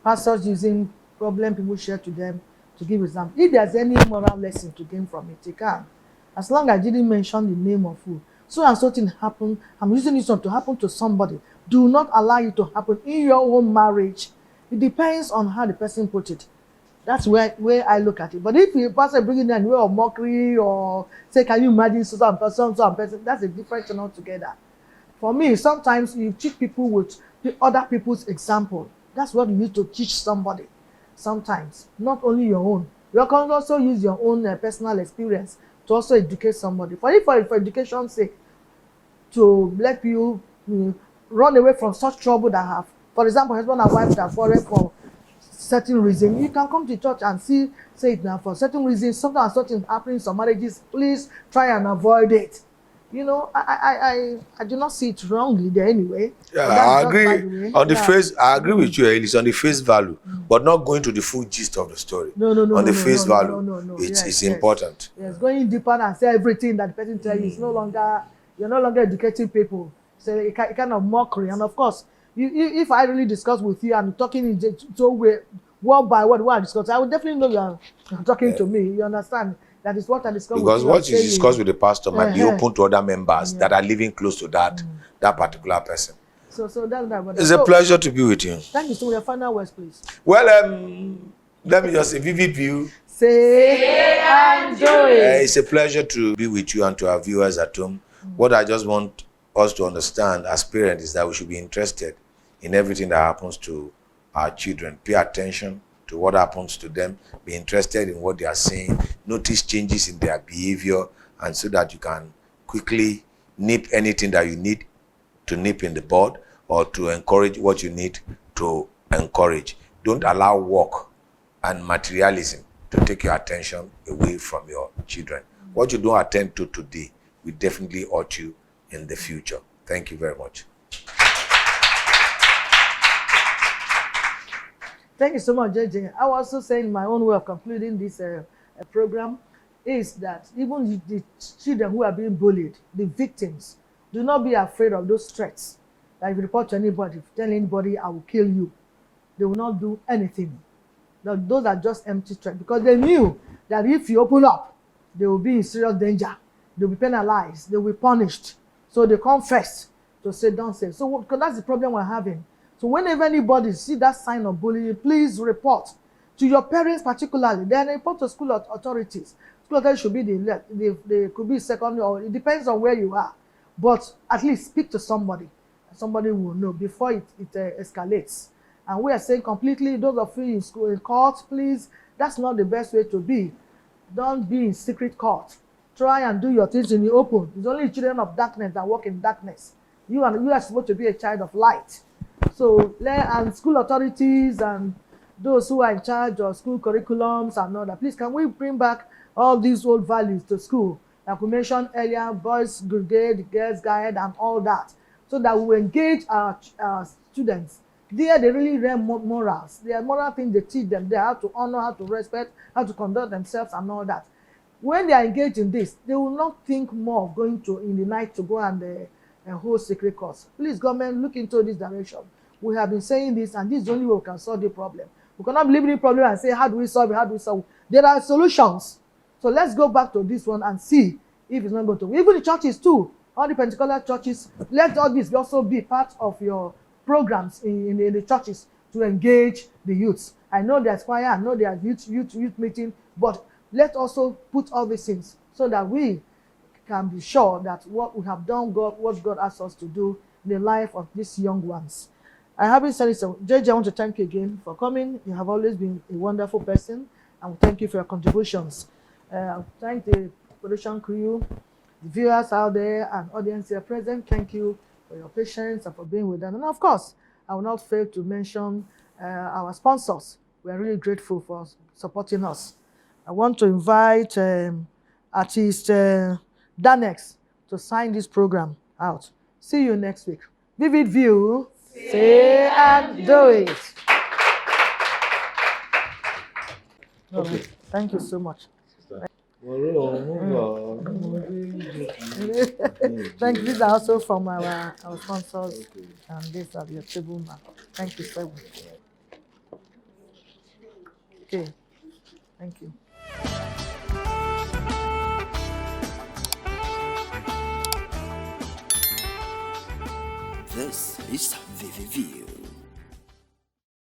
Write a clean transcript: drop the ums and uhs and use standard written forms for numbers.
Pastors using problem people share to them to give example. If there's any moral lesson to gain from it, you can. As long as I didn't mention the name of who. So and so thing happen, I'm using this one to happen to somebody. Do not allow it to happen in your own marriage. It depends on how the person put it. That's where I look at it. But if you pastor bring in a way of mockery or say, can you imagine so and person, that's a different thing altogether. For me, sometimes you teach people with the other people's example. That's what you need to teach somebody. Sometimes, not only your own. You can also use your own personal experience to also educate somebody. For education's sake, to let you run away from such trouble that have, for example, husband and wife that quarrel for certain reason, you can come to church and say it now for certain reasons, something and something happening in some marriages, please try and avoid it. You know, I do not see it wrongly there anyway. Yeah, I agree on the face. I agree with you, Elise, on the face value, but not going to the full gist of the story. No. On the face value, No. It's important. Yes, going deeper and say everything that the person tells you is no longer, you're no longer educating people. So a kind of mockery. And of course, if I really discuss with you and talking in so word by word, what I discuss, I would definitely know you're talking to me. You understand? That is what I discuss with you. Because what you discuss with the pastor might be open to other members that are living close to that particular person. So that's that. It's a pleasure to be with you. Thank you. So your final words, please. Well, let me just say, Vivid View. Say and do it. It's a pleasure to be with you and to our viewers at home. What I just want us to understand as parents is that we should be interested in everything that happens to our children. Pay attention to what happens to them, be interested in what they are saying, notice changes in their behavior, and so that you can quickly nip anything that you need to nip in the bud or to encourage what you need to encourage. Don't allow work and materialism to take your attention away from your children. What you don't attend to today will definitely hurt you in the future. Thank you very much. Thank you so much, JJ. I was also saying my own way of concluding this program is that even the children who are being bullied, the victims, do not be afraid of those threats. Like if you report to anybody, if you tell anybody, I will kill you, they will not do anything. Those are just empty threats because they knew that if you open up, they will be in serious danger. They will be penalized. They will be punished. So they come first to say, don't say. So because that's the problem we're having. So whenever anybody see that sign of bullying, please report to your parents particularly. Then report to school authorities. School authorities should be they could be secondary, or it depends on where you are. But at least speak to somebody. Somebody will know before it escalates. And we are saying completely, those of you in school, in court, please, that's not the best way to be. Don't be in secret court. Try and do your things in the open. It's only children of darkness that walk in darkness. You are supposed to be a child of light. So, and school authorities and those who are in charge of school curriculums and all that, please, can we bring back all these old values to school? Like we mentioned earlier, boys brigade, girls guide, and all that, so that we engage our students. There, they really learn morals. There are moral things they teach them. They have to honor, how to respect, how to conduct themselves, and all that. When they are engaged in this, they will not think more of going to in the night to go and hold secret course. Please, government, look into this direction. We have been saying this, and this is the only way we can solve the problem. We cannot believe in the problem and say, how do we solve it? How do we solve it? There are solutions. So let's go back to this one and see if it's not going to work. Even the churches too, all the Pentecostal churches, let all this also be part of your programs in the churches to engage the youths. I know there's choir, I know there's youth meeting, but let's also put all these things so that we can be sure that what we have done, what God asks us to do in the life of these young ones. I haven't said it, so JJ, I want to thank you again for coming. You have always been a wonderful person, and thank you for your contributions. Thank the production crew, the viewers out there, and audience here present. Thank you for your patience and for being with us. And of course, I will not fail to mention our sponsors. We are really grateful for supporting us. I want to invite artist Danex to sign this program out. See you next week. Vivid View, say and do it. Okay. Thank you so much. Thank you. These are also from our sponsors, and these are your table mark. Thank you so much. Okay. Thank you. This is VVV